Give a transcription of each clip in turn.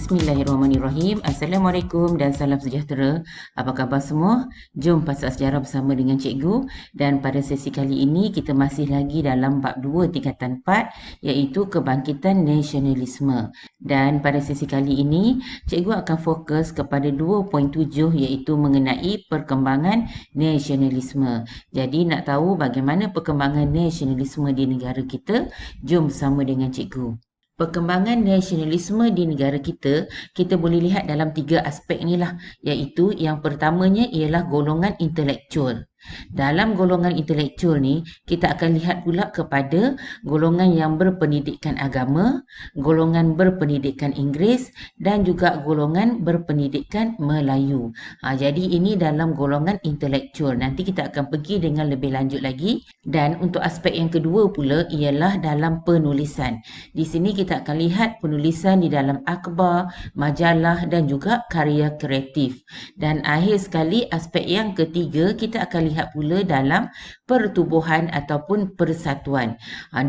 Bismillahirrahmanirrahim. Assalamualaikum dan salam sejahtera. Apa khabar semua? Jom pasak sejarah bersama dengan cikgu. Dan pada sesi kali ini kita masih lagi dalam bab 2 tingkatan 4 iaitu kebangkitan nasionalisme. Dan pada sesi kali ini cikgu akan fokus kepada 2.7 iaitu mengenai perkembangan nasionalisme. Jadi nak tahu bagaimana perkembangan nasionalisme di negara kita? Jom bersama dengan cikgu. Perkembangan nasionalisme di negara kita, kita boleh lihat dalam 3 aspek inilah, iaitu yang pertamanya ialah golongan intelektual. Dalam golongan intelektual ni, kita akan lihat pula kepada golongan yang berpendidikan agama, golongan berpendidikan Inggeris dan juga golongan berpendidikan Melayu. Jadi ini dalam golongan intelektual. Nanti kita akan pergi dengan lebih lanjut lagi. Dan untuk aspek yang kedua pula ialah dalam penulisan. Di sini kita akan lihat penulisan di dalam akhbar, majalah dan juga karya kreatif. Dan akhir sekali aspek yang ketiga kita akan lihat pula dalam pertubuhan ataupun persatuan.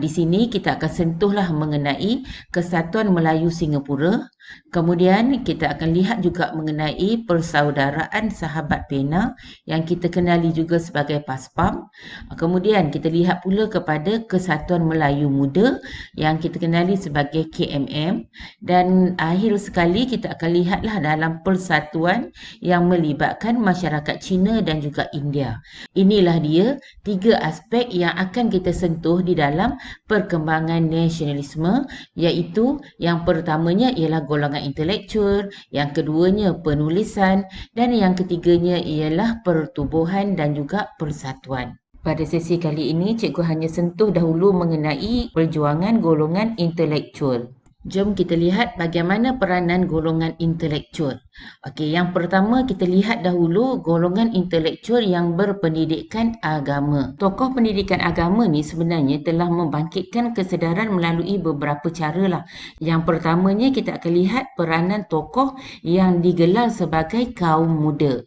Di sini kita akan sentuhlah mengenai Kesatuan Melayu Singapura. Kemudian kita akan lihat juga mengenai Persaudaraan Sahabat Pena yang kita kenali juga sebagai PASPAM. Kemudian kita lihat pula kepada Kesatuan Melayu Muda yang kita kenali sebagai KMM. Dan akhir sekali kita akan lihatlah dalam persatuan yang melibatkan masyarakat Cina dan juga India. Inilah dia 3 aspek yang akan kita sentuh di dalam perkembangan nasionalisme, iaitu yang pertamanya ialah golongan intelektual, yang keduanya penulisan dan yang ketiganya ialah pertubuhan dan juga persatuan. Pada sesi kali ini, cikgu hanya sentuh dahulu mengenai perjuangan golongan intelektual. Jom kita lihat bagaimana peranan golongan intelektual. Okey, yang pertama kita lihat dahulu golongan intelektual yang berpendidikan agama. Tokoh pendidikan agama ni sebenarnya telah membangkitkan kesedaran melalui beberapa cara lah. Yang pertamanya kita akan lihat peranan tokoh yang digelar sebagai kaum muda.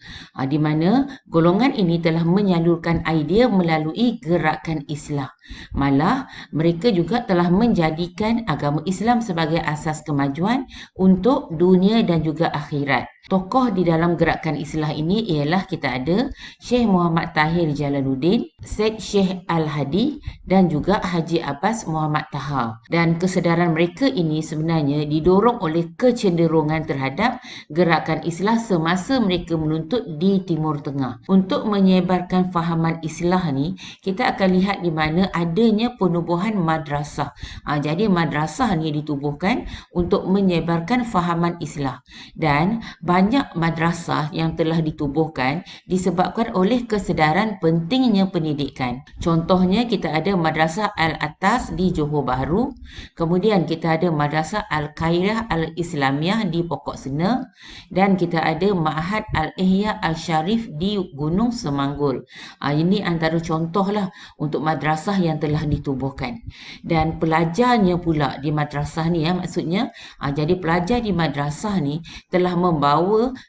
Di mana golongan ini telah menyalurkan idea melalui gerakan Islah. Malah mereka juga telah menjadikan agama Islam sebagai asas kemajuan untuk dunia dan juga akhirat. Tokoh di dalam gerakan Islah ini ialah kita ada Syekh Muhammad Tahir Jalaluddin, Syed Syekh Al-Hadi dan juga Haji Abbas Muhammad Taha. Dan kesedaran mereka ini sebenarnya didorong oleh kecenderungan terhadap gerakan Islah semasa mereka menuntut di Timur Tengah. Untuk menyebarkan fahaman Islah ni, kita akan lihat di mana adanya penubuhan madrasah. Jadi madrasah ni ditubuhkan untuk menyebarkan fahaman Islah. Dan banyak madrasah yang telah ditubuhkan disebabkan oleh kesedaran pentingnya pendidikan. Contohnya kita ada Madrasah Al-Atas di Johor Bahru, kemudian kita ada Madrasah Al-Khairiyah Al-Islamiyah di Pokok Sena dan kita ada Ma'had Al-Ihya Al-Sharif di Gunung Semanggul. Ini antara contohlah untuk madrasah yang telah ditubuhkan. Dan pelajarnya pula di madrasah ni maksudnya jadi pelajar di madrasah ni telah membawa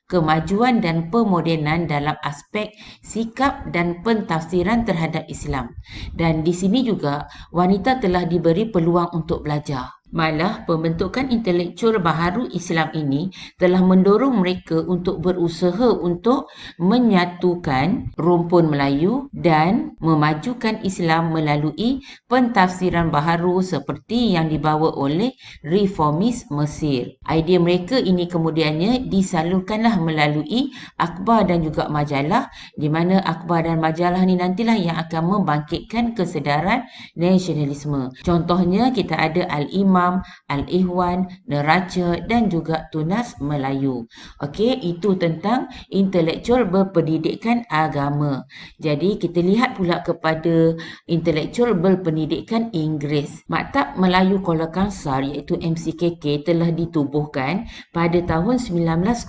kemajuan dan pemodenan dalam aspek sikap dan pentafsiran terhadap Islam. Dan di sini juga wanita telah diberi peluang untuk belajar. Malah pembentukan intelektual baharu Islam ini telah mendorong mereka untuk berusaha untuk menyatukan rumpun Melayu dan memajukan Islam melalui pentafsiran baharu seperti yang dibawa oleh reformis Mesir. Idea mereka ini kemudiannya disalurkanlah melalui akhbar dan juga majalah, di mana akhbar dan majalah ni nantilah yang akan membangkitkan kesedaran nasionalisme. Contohnya kita ada Al-Imam, Al-Ihwan, Neraca dan juga Tunas Melayu. Okey, itu tentang intelektual berpendidikan agama. Jadi kita lihat pula kepada intelektual berpendidikan Inggeris. Maktab Melayu Kuala Kangsar iaitu MCKK telah ditubuhkan pada tahun 1905.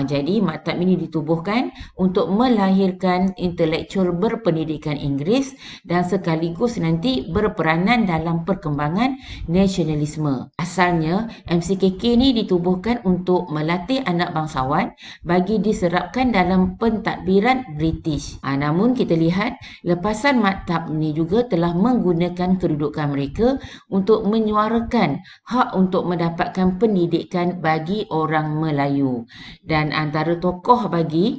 Jadi maktab ini ditubuhkan untuk melahirkan intelektual berpendidikan Inggeris dan sekaligus nanti berperanan dalam perkembangan nasionalisme. Asalnya, MCKK ni ditubuhkan untuk melatih anak bangsawan bagi diserapkan dalam pentadbiran British. Namun kita lihat lepasan maktab ni juga telah menggunakan kedudukan mereka untuk menyuarakan hak untuk mendapatkan pendidikan bagi orang Melayu. Dan antara tokoh bagi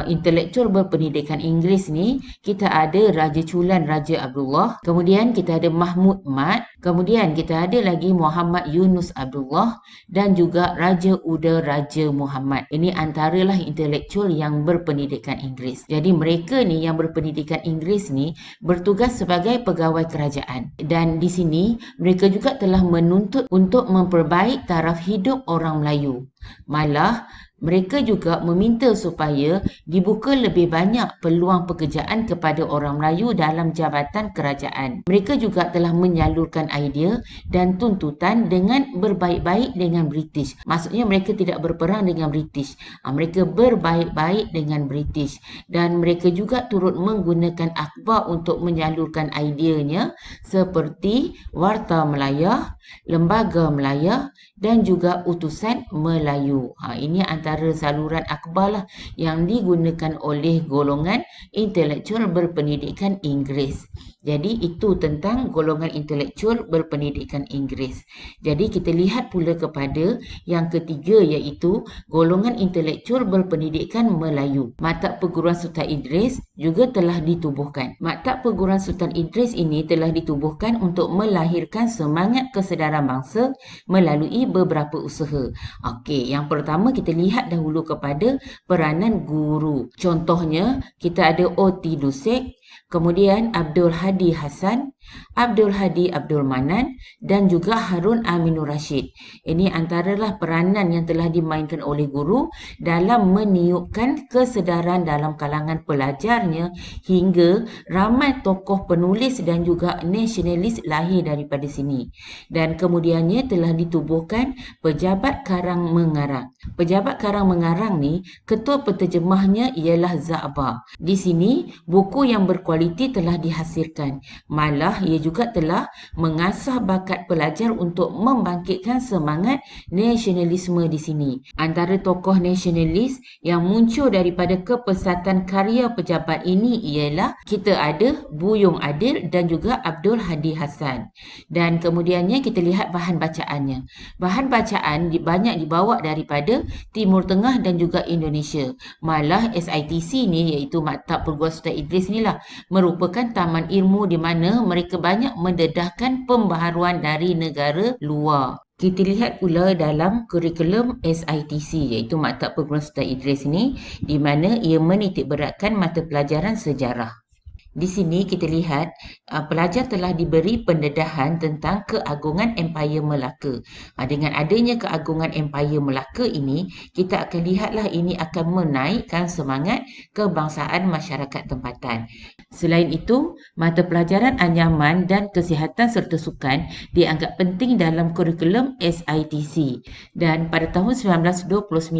intelektual berpendidikan Inggeris ni, kita ada Raja Chulan Raja Abdullah, kemudian kita ada Mahmud Mat, kemudian kita ada lagi Muhammad Yunus Abdullah dan juga Raja Uda Raja Muhammad. Ini antaralah intelektual yang berpendidikan Inggeris. Jadi mereka ni yang berpendidikan Inggeris ni bertugas sebagai pegawai kerajaan. Dan di sini mereka juga telah menuntut untuk memperbaik taraf hidup orang Melayu. Malah mereka juga meminta supaya dibuka lebih banyak peluang pekerjaan kepada orang Melayu dalam jabatan kerajaan. Mereka juga telah menyalurkan idea dan tuntutan dengan berbaik-baik dengan British. Maksudnya mereka tidak berperang dengan British. Mereka berbaik-baik dengan British. Dan mereka juga turut menggunakan akhbar untuk menyalurkan ideanya seperti Warta Melayah, Lembaga Melayah dan juga Utusan Melayu. Ini antara saluran akhbar lah yang digunakan oleh golongan intelektual berpendidikan Inggeris. Jadi itu tentang golongan intelektual berpendidikan Inggeris. Jadi kita lihat pula kepada yang ketiga, iaitu golongan intelektual berpendidikan Melayu. Maktab Perguruan Sultan Idris juga telah ditubuhkan. Maktab Perguruan Sultan Idris ini telah ditubuhkan untuk melahirkan semangat kesedaran bangsa melalui beberapa usaha. Okey, yang pertama kita lihat dahulu kepada peranan guru. Contohnya, kita ada O.T. Dusek, kemudian Abdul Hadi Hasan, Abdul Hadi Abdul Manan dan juga Harun Aminur Rashid. Ini antaralah peranan yang telah dimainkan oleh guru dalam meniupkan kesedaran dalam kalangan pelajarnya hingga ramai tokoh penulis dan juga nasionalis lahir daripada sini. Dan kemudiannya telah ditubuhkan Pejabat Karang Mengarang. Pejabat Karang Mengarang ni, ketua penterjemahnya ialah Za'bar. Di sini, buku yang berkualiti telah dihasilkan. Malah ia juga telah mengasah bakat pelajar untuk membangkitkan semangat nasionalisme di sini. Antara tokoh nasionalis yang muncul daripada kepesatan karya pejabat ini ialah kita ada Buyung Adil dan juga Abdul Hadi Hasan. Dan kemudiannya kita lihat bahan bacaannya. Bahan bacaan banyak dibawa daripada Timur Tengah dan juga Indonesia. Malah SITC ni, iaitu Maktab Perguruan Sultan Idris ni lah, merupakan taman ilmu di mana mereka banyak mendedahkan pembaharuan dari negara luar. Kita lihat pula dalam kurikulum SITC, iaitu Maktab Perguruan Sultan Idris ni, di mana ia menitik beratkan mata pelajaran sejarah. Di sini kita lihat pelajar telah diberi pendedahan tentang keagungan Empayar Melaka. Dengan adanya keagungan Empayar Melaka ini, kita akan lihatlah ini akan menaikkan semangat kebangsaan masyarakat tempatan. Selain itu, mata pelajaran anyaman dan kesihatan serta sukan dianggap penting dalam kurikulum SITC. Dan pada tahun 1929,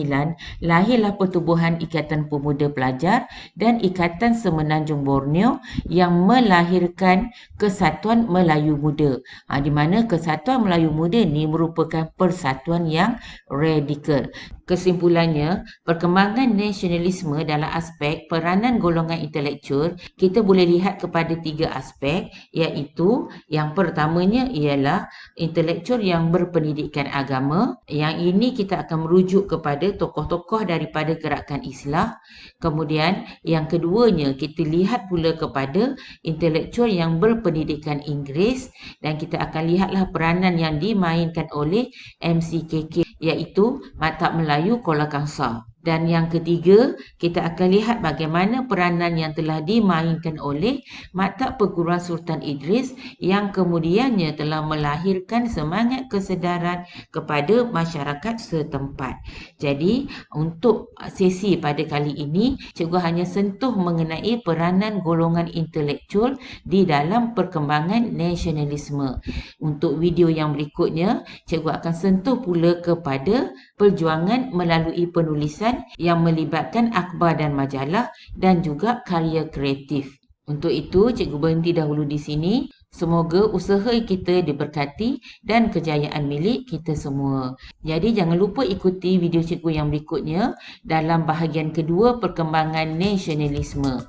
lahirlah Pertubuhan Ikatan Pemuda Pelajar dan Ikatan Semenanjung Borneo yang melahirkan Kesatuan Melayu Muda. Di mana Kesatuan Melayu Muda ni merupakan persatuan yang radikal. Kesimpulannya, perkembangan nasionalisme dalam aspek peranan golongan intelektual, kita boleh lihat kepada 3 aspek, iaitu yang pertamanya ialah intelektual yang berpendidikan agama. Yang ini kita akan merujuk kepada tokoh-tokoh daripada gerakan Islah. Kemudian yang keduanya kita lihat pula kepada intelektual yang berpendidikan Inggeris, dan kita akan lihatlah peranan yang dimainkan oleh MCKK, iaitu Maktab Melayu Kuala Kangsar. Dan yang ketiga, kita akan lihat bagaimana peranan yang telah dimainkan oleh Maktab Perguruan Sultan Idris yang kemudiannya telah melahirkan semangat kesedaran kepada masyarakat setempat. Jadi, untuk sesi pada kali ini, cikgu hanya sentuh mengenai peranan golongan intelektual di dalam perkembangan nasionalisme. Untuk video yang berikutnya, cikgu akan sentuh pula kepada perjuangan melalui penulisan yang melibatkan akhbar dan majalah dan juga karya kreatif. Untuk itu, cikgu berhenti dahulu di sini. Semoga usaha kita diberkati dan kejayaan milik kita semua. Jadi jangan lupa ikuti video cikgu yang berikutnya dalam bahagian kedua perkembangan nasionalisme.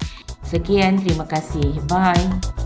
Sekian, terima kasih. Bye.